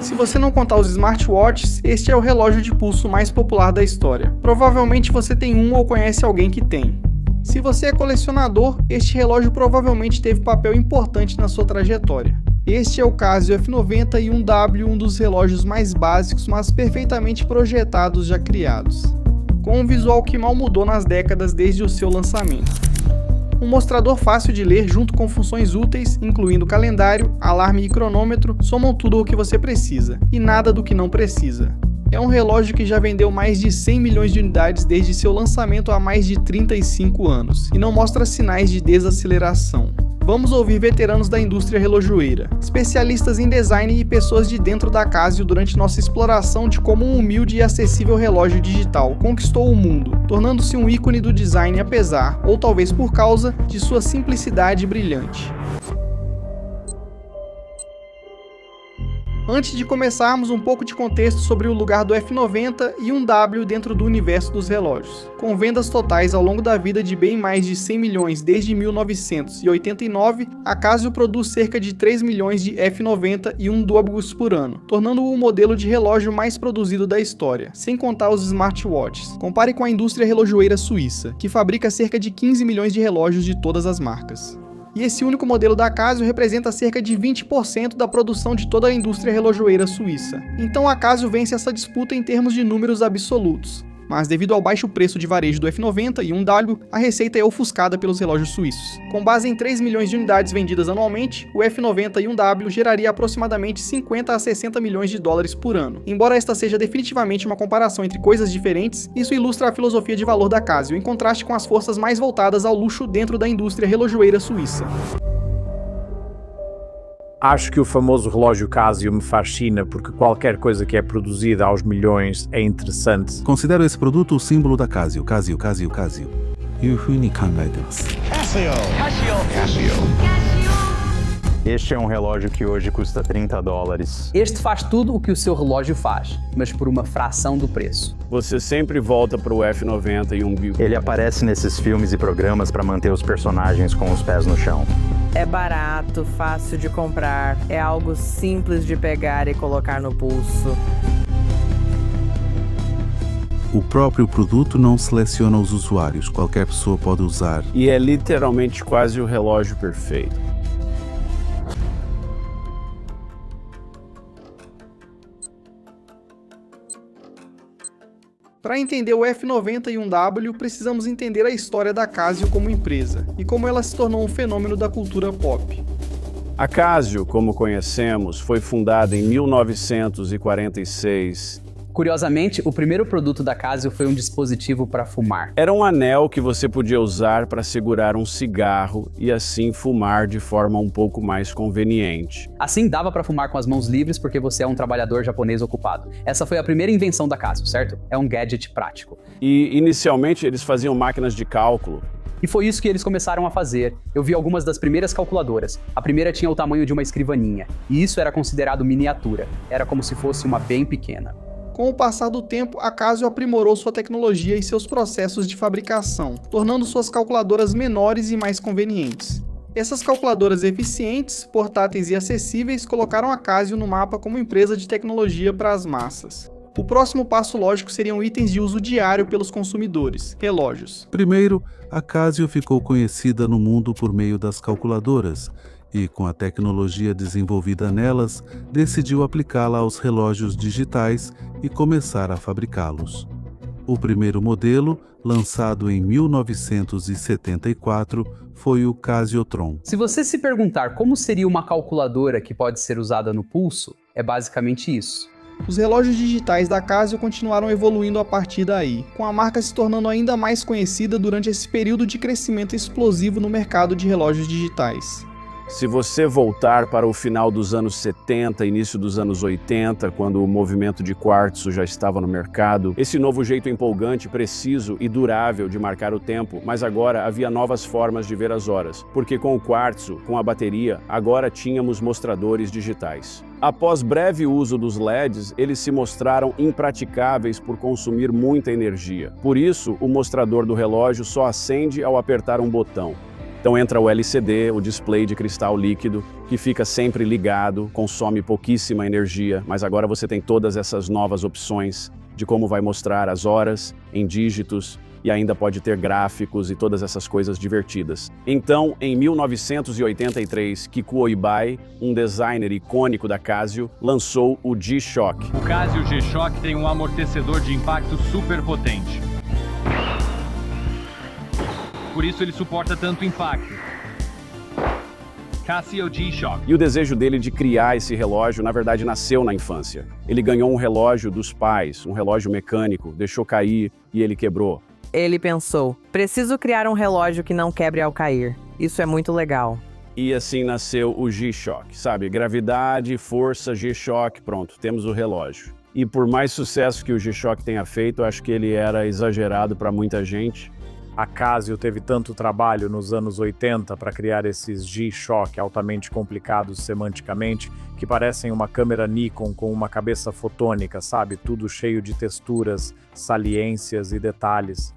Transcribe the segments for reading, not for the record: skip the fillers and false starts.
Se você não contar os smartwatches, este é o relógio de pulso mais popular da história. Provavelmente você tem um ou conhece alguém que tem. Se você é colecionador, este relógio provavelmente teve papel importante na sua trajetória. Este é o Casio F90 e 1W, um dos relógios mais básicos, mas perfeitamente projetados já criados, com um visual que mal mudou nas décadas desde o seu lançamento. Um mostrador fácil de ler junto com funções úteis, incluindo calendário, alarme e cronômetro, somam tudo o que você precisa, e nada do que não precisa. É um relógio que já vendeu mais de 100 milhões de unidades desde seu lançamento há mais de 35 anos, e não mostra sinais de desaceleração. Vamos ouvir veteranos da indústria relojoeira, especialistas em design e pessoas de dentro da Casio durante nossa exploração de como um humilde e acessível relógio digital conquistou o mundo, tornando-se um ícone do design apesar, ou talvez por causa, de sua simplicidade brilhante. Antes de começarmos, um pouco de contexto sobre o lugar do F90 e 1W dentro do universo dos relógios. Com vendas totais ao longo da vida de bem mais de 100 milhões desde 1989, a Casio produz cerca de 3 milhões de F90 e 1Ws por ano, tornando-o o modelo de relógio mais produzido da história, sem contar os smartwatches. Compare com a indústria relojoeira suíça, que fabrica cerca de 15 milhões de relógios de todas as marcas. E esse único modelo da Casio representa cerca de 20% da produção de toda a indústria relojoeira suíça. Então a Casio vence essa disputa em termos de números absolutos. Mas devido ao baixo preço de varejo do F90 e 1W, a receita é ofuscada pelos relógios suíços. Com base em 3 milhões de unidades vendidas anualmente, o F90 e 1W geraria aproximadamente 50 a 60 milhões de dólares por ano. Embora esta seja definitivamente uma comparação entre coisas diferentes, isso ilustra a filosofia de valor da Casio, em contraste com as forças mais voltadas ao luxo dentro da indústria relojoeira suíça. Acho que o famoso relógio Casio me fascina porque qualquer coisa que é produzida aos milhões é interessante. Considero esse produto o símbolo da Casio. Casio. Este é um relógio que hoje custa $30. Este faz tudo o que o seu relógio faz, mas por uma fração do preço. Você sempre volta para o F90 e 1W. Ele aparece nesses filmes e programas para manter os personagens com os pés no chão. É barato, fácil de comprar, é algo simples de pegar e colocar no pulso. O próprio produto não seleciona os usuários, qualquer pessoa pode usar. E é literalmente quase o relógio perfeito. Para entender o F90 e 1W, precisamos entender a história da Casio como empresa, e como ela se tornou um fenômeno da cultura pop. A Casio, como conhecemos, foi fundada em 1946. Curiosamente, o primeiro produto da Casio foi um dispositivo para fumar. Era um anel que você podia usar para segurar um cigarro e assim fumar de forma um pouco mais conveniente. Assim dava para fumar com as mãos livres porque você é um trabalhador japonês ocupado. Essa foi a primeira invenção da Casio, certo? É um gadget prático. E inicialmente eles faziam máquinas de cálculo. E foi isso que eles começaram a fazer. Eu vi algumas das primeiras calculadoras. A primeira tinha o tamanho de uma escrivaninha, e isso era considerado miniatura. Era como se fosse uma bem pequena. Com o passar do tempo, a Casio aprimorou sua tecnologia e seus processos de fabricação, tornando suas calculadoras menores e mais convenientes. Essas calculadoras eficientes, portáteis e acessíveis colocaram a Casio no mapa como empresa de tecnologia para as massas. O próximo passo lógico seriam itens de uso diário pelos consumidores, relógios. Primeiro, a Casio ficou conhecida no mundo por meio das calculadoras, e com a tecnologia desenvolvida nelas, decidiu aplicá-la aos relógios digitais e começar a fabricá-los. O primeiro modelo, lançado em 1974, foi o Casiotron. Se você se perguntar como seria uma calculadora que pode ser usada no pulso, é basicamente isso. Os relógios digitais da Casio continuaram evoluindo a partir daí, com a marca se tornando ainda mais conhecida durante esse período de crescimento explosivo no mercado de relógios digitais. Se você voltar para o final dos anos 70, início dos anos 80, quando o movimento de quartzo já estava no mercado, esse novo jeito empolgante, preciso e durável de marcar o tempo, mas agora havia novas formas de ver as horas, porque com o quartzo, com a bateria, agora tínhamos mostradores digitais. Após breve uso dos LEDs, eles se mostraram impraticáveis por consumir muita energia. Por isso, o mostrador do relógio só acende ao apertar um botão. Então entra o LCD, o display de cristal líquido, que fica sempre ligado, consome pouquíssima energia, mas agora você tem todas essas novas opções de como vai mostrar as horas em dígitos e ainda pode ter gráficos e todas essas coisas divertidas. Então, em 1983, Kikuo Ibai, um designer icônico da Casio, lançou o G-Shock. O Casio G-Shock tem um amortecedor de impacto super potente. Por isso ele suporta tanto impacto. Casio G-Shock. E o desejo dele de criar esse relógio, na verdade, nasceu na infância. Ele ganhou um relógio dos pais, um relógio mecânico, deixou cair e ele quebrou. Ele pensou, preciso criar um relógio que não quebre ao cair. Isso é muito legal. E assim nasceu o G-Shock, sabe? Gravidade, força, G-Shock, pronto, temos o relógio. E por mais sucesso que o G-Shock tenha feito, eu acho que ele era exagerado para muita gente. A Casio teve tanto trabalho nos anos 80 para criar esses G-Shock altamente complicados semanticamente, que parecem uma câmera Nikon com uma cabeça fotônica, sabe? Tudo cheio de texturas, saliências e detalhes.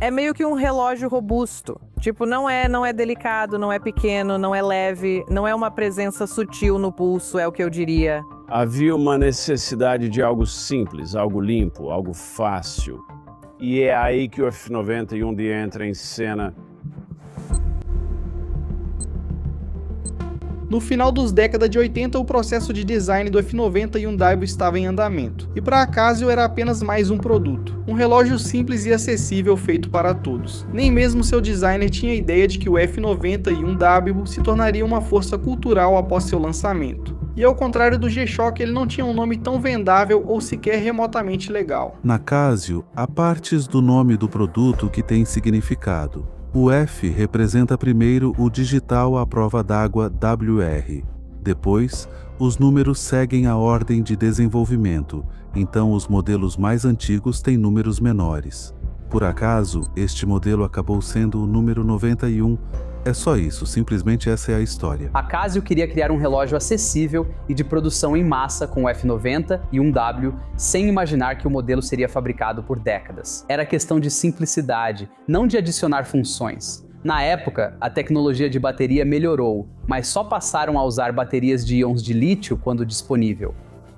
É meio que um relógio robusto. Tipo, não é delicado, não é pequeno, não é leve, não é uma presença sutil no pulso, é o que eu diria. Havia uma necessidade de algo simples, algo limpo, algo fácil. E é aí que o F91D entra em cena. No final dos décadas de 80, o processo de design do F91W estava em andamento, e para a Casio era apenas mais um produto, um relógio simples e acessível feito para todos. Nem mesmo seu designer tinha ideia de que o F91W se tornaria uma força cultural após seu lançamento. E ao contrário do G-Shock, ele não tinha um nome tão vendável ou sequer remotamente legal. Na Casio, há partes do nome do produto que têm significado. O F representa primeiro o digital à prova d'água WR. Depois, os números seguem a ordem de desenvolvimento, então os modelos mais antigos têm números menores. Por acaso, este modelo acabou sendo o número 91. É só isso, simplesmente essa é a história. A Casio queria criar um relógio acessível e de produção em massa com o F90 e um W, sem imaginar que o modelo seria fabricado por décadas. Era questão de simplicidade, não de adicionar funções. Na época, a tecnologia de bateria melhorou, mas só passaram a usar baterias de íons de lítio quando disponível.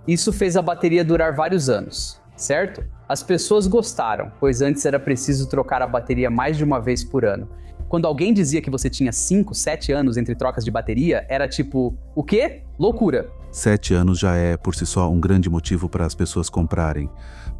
Isso fez a bateria durar vários anos, certo? As pessoas gostaram, pois antes era preciso trocar a bateria mais de uma vez por ano. Quando alguém dizia que você tinha 5, 7 anos entre trocas de bateria, era tipo, o quê? Loucura! 7 anos já é, por si só, um grande motivo para as pessoas comprarem.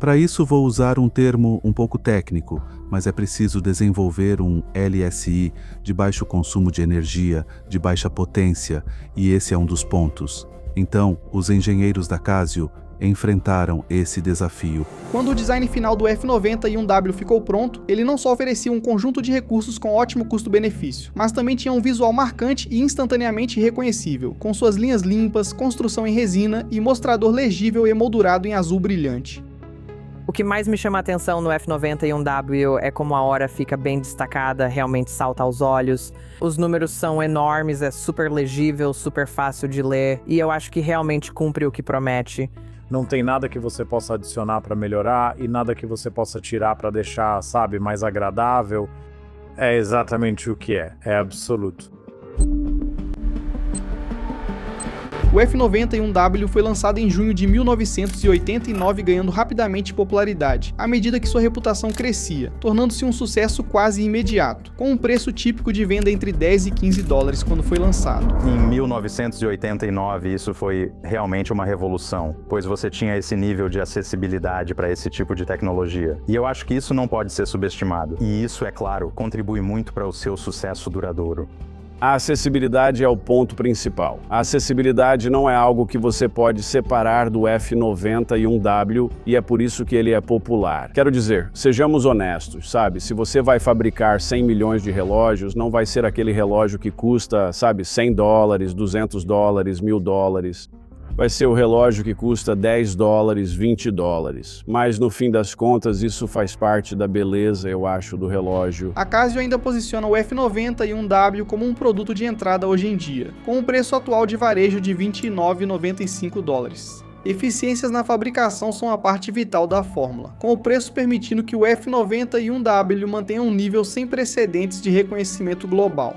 Para isso, vou usar um termo um pouco técnico, mas é preciso desenvolver um LSI de baixo consumo de energia, de baixa potência, e esse é um dos pontos. Então, os engenheiros da Casio enfrentaram esse desafio. Quando o design final do F91W ficou pronto, ele não só oferecia um conjunto de recursos com ótimo custo-benefício, mas também tinha um visual marcante e instantaneamente reconhecível, com suas linhas limpas, construção em resina e mostrador legível emoldurado em azul brilhante. O que mais me chama a atenção no F91W é como a hora fica bem destacada, realmente salta aos olhos. Os números são enormes, é super legível, super fácil de ler, e eu acho que realmente cumpre o que promete. Não tem nada que você possa adicionar para melhorar e nada que você possa tirar para deixar, sabe, mais agradável. É exatamente o que é absoluto. O F91W foi lançado em junho de 1989, ganhando rapidamente popularidade, à medida que sua reputação crescia, tornando-se um sucesso quase imediato, com um preço típico de venda entre 10 e 15 dólares quando foi lançado. Em 1989, isso foi realmente uma revolução, pois você tinha esse nível de acessibilidade para esse tipo de tecnologia. E eu acho que isso não pode ser subestimado. E isso, é claro, contribui muito para o seu sucesso duradouro. A acessibilidade é o ponto principal. A acessibilidade não é algo que você pode separar do F91W e é por isso que ele é popular. Quero dizer, sejamos honestos, sabe? Se você vai fabricar 100 milhões de relógios, não vai ser aquele relógio que custa, sabe, 100 dólares, 200 dólares, 1.000 dólares. Vai ser o relógio que custa 10 dólares, 20 dólares. Mas no fim das contas, isso faz parte da beleza, eu acho, do relógio. A Casio ainda posiciona o F91W como um produto de entrada hoje em dia, com um preço atual de varejo de 29,95 dólares. Eficiências na fabricação são a parte vital da fórmula, com o preço permitindo que o F91W mantenha um nível sem precedentes de reconhecimento global.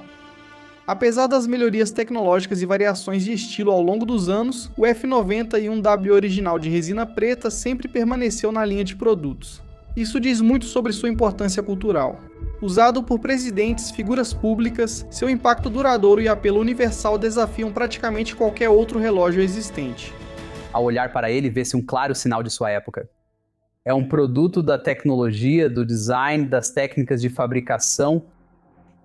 Apesar das melhorias tecnológicas e variações de estilo ao longo dos anos, o F90 e 1W original de resina preta sempre permaneceu na linha de produtos. Isso diz muito sobre sua importância cultural. Usado por presidentes, figuras públicas, seu impacto duradouro e apelo universal desafiam praticamente qualquer outro relógio existente. Ao olhar para ele, vê-se um claro sinal de sua época. É um produto da tecnologia, do design, das técnicas de fabricação.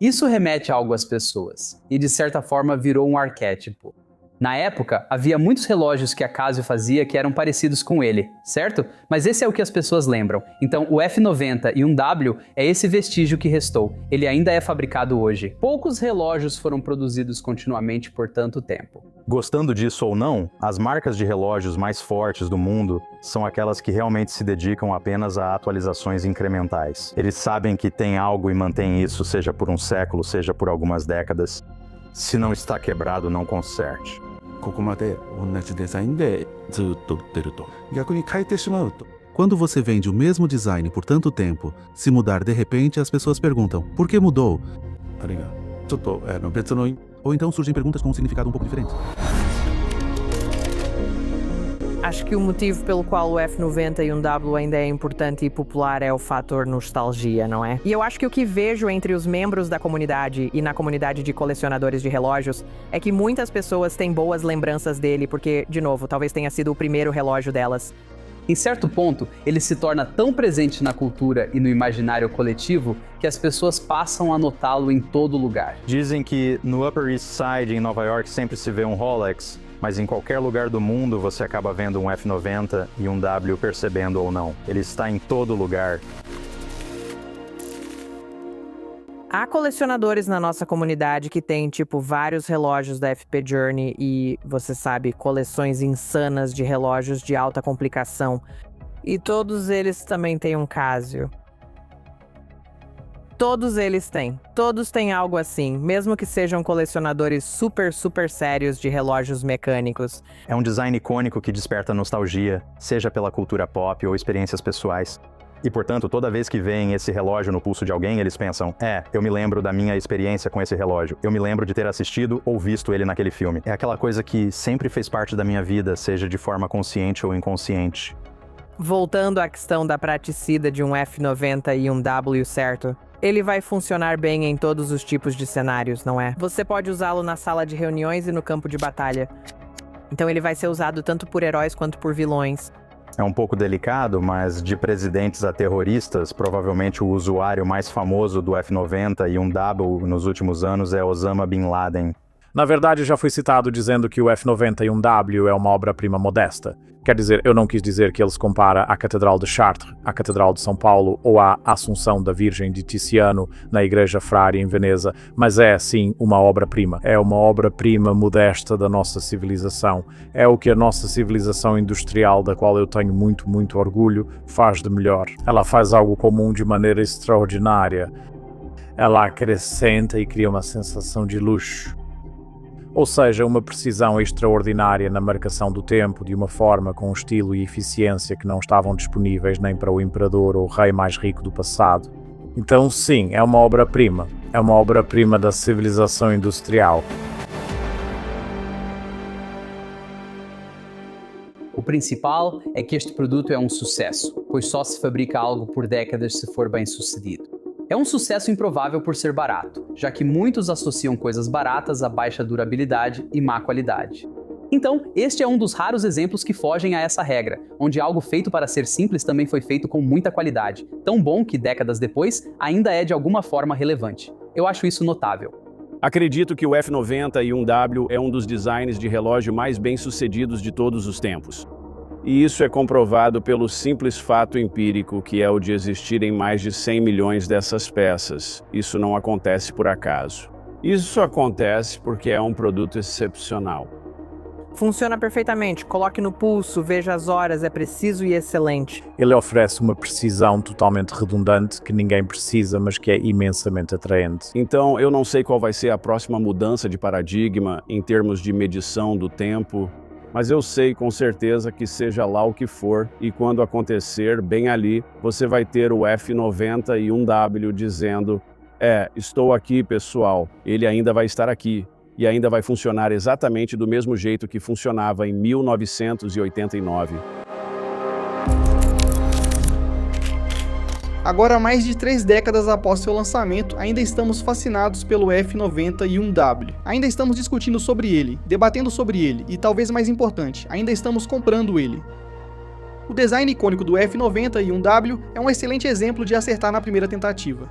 Isso remete a algo às pessoas, e de certa forma virou um arquétipo. Na época, havia muitos relógios que a Casio fazia que eram parecidos com ele, certo? Mas esse é o que as pessoas lembram. Então, o F90 e 1W é esse vestígio que restou. Ele ainda é fabricado hoje. Poucos relógios foram produzidos continuamente por tanto tempo. Gostando disso ou não, as marcas de relógios mais fortes do mundo são aquelas que realmente se dedicam apenas a atualizações incrementais. Eles sabem que tem algo e mantêm isso, seja por um século, seja por algumas décadas. Se não está quebrado, não conserte. ここまで同じデザインでずっと売ってると。逆に変えてしまうと。Quando você vende o mesmo design por tanto tempo, se mudar de repente, as pessoas perguntam: por que mudou? Ou então surgem perguntas com um significado um pouco diferente. Acho que o motivo pelo qual o F90 e 1W ainda é importante e popular é o fator nostalgia, não é? E eu acho que o que vejo entre os membros da comunidade e na comunidade de colecionadores de relógios é que muitas pessoas têm boas lembranças dele porque, de novo, talvez tenha sido o primeiro relógio delas. Em certo ponto, ele se torna tão presente na cultura e no imaginário coletivo que as pessoas passam a notá-lo em todo lugar. Dizem que no Upper East Side, em Nova York, sempre se vê um Rolex, mas em qualquer lugar do mundo você acaba vendo um F90 e um W, percebendo ou não. Ele está em todo lugar. Há colecionadores na nossa comunidade que têm, vários relógios da FP Journey e, você sabe, coleções insanas de relógios de alta complicação. E todos eles também têm um Casio. Todos eles têm. Todos têm algo assim, mesmo que sejam colecionadores super sérios de relógios mecânicos. É um design icônico que desperta nostalgia, seja pela cultura pop ou experiências pessoais. E, portanto, toda vez que veem esse relógio no pulso de alguém, eles pensam: eu me lembro da minha experiência com esse relógio. Eu me lembro de ter assistido ou visto ele naquele filme. É aquela coisa que sempre fez parte da minha vida, seja de forma consciente ou inconsciente. Voltando à questão da praticida de um F90 e um W, certo? Ele vai funcionar bem em todos os tipos de cenários, não é? Você pode usá-lo na sala de reuniões e no campo de batalha. Então ele vai ser usado tanto por heróis quanto por vilões. É um pouco delicado, mas de presidentes a terroristas, provavelmente o usuário mais famoso do F90 e 1W nos últimos anos é Osama Bin Laden. Na verdade, já foi citado dizendo que o F90 e 1W é uma obra-prima modesta. Quer dizer, eu não quis dizer que ele se compara à Catedral de Chartres, à Catedral de São Paulo ou à Assunção da Virgem de Tiziano na Igreja Frari em Veneza, mas é, sim, uma obra-prima. É uma obra-prima modesta da nossa civilização. É o que a nossa civilização industrial, da qual eu tenho muito orgulho, faz de melhor. Ela faz algo comum de maneira extraordinária. Ela acrescenta e cria uma sensação de luxo. Ou seja, uma precisão extraordinária na marcação do tempo, de uma forma com estilo e eficiência que não estavam disponíveis nem para o imperador ou o rei mais rico do passado. Então sim, é uma obra-prima. É uma obra-prima da civilização industrial. O principal é que este produto é um sucesso, pois só se fabrica algo por décadas se for bem sucedido. É um sucesso improvável por ser barato, já que muitos associam coisas baratas a baixa durabilidade e má qualidade. Então, este é um dos raros exemplos que fogem a essa regra, onde algo feito para ser simples também foi feito com muita qualidade, tão bom que décadas depois ainda é de alguma forma relevante. Eu acho isso notável. Acredito que o F90 e 1W é um dos designs de relógio mais bem-sucedidos de todos os tempos. E isso é comprovado pelo simples fato empírico que é o de existirem mais de 100 milhões dessas peças. Isso não acontece por acaso. Isso acontece porque é um produto excepcional. Funciona perfeitamente. Coloque no pulso, veja as horas, é preciso e excelente. Ele oferece uma precisão totalmente redundante que ninguém precisa, mas que é imensamente atraente. Então, eu não sei qual vai ser a próxima mudança de paradigma em termos de medição do tempo, mas eu sei com certeza que seja lá o que for, e quando acontecer, bem ali, você vai ter o F90 e 1W dizendo: Estou aqui, pessoal. Ele ainda vai estar aqui. E ainda vai funcionar exatamente do mesmo jeito que funcionava em 1989. Agora, mais de 3 décadas após seu lançamento, ainda estamos fascinados pelo F91W. Ainda estamos discutindo sobre ele, debatendo sobre ele e, talvez mais importante, ainda estamos comprando ele. O design icônico do F91W é um excelente exemplo de acertar na primeira tentativa.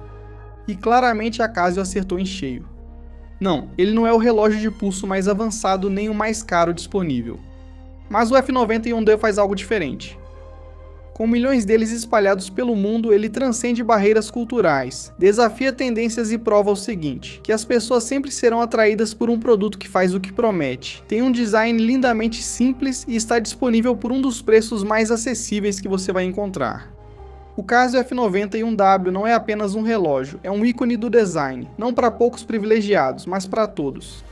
E claramente a Casio acertou em cheio. Não, ele não é o relógio de pulso mais avançado nem o mais caro disponível. Mas o F91W faz algo diferente. Com milhões deles espalhados pelo mundo, ele transcende barreiras culturais, desafia tendências e prova o seguinte, que as pessoas sempre serão atraídas por um produto que faz o que promete. Tem um design lindamente simples e está disponível por um dos preços mais acessíveis que você vai encontrar. O Casio F91W não é apenas um relógio, é um ícone do design, não para poucos privilegiados, mas para todos.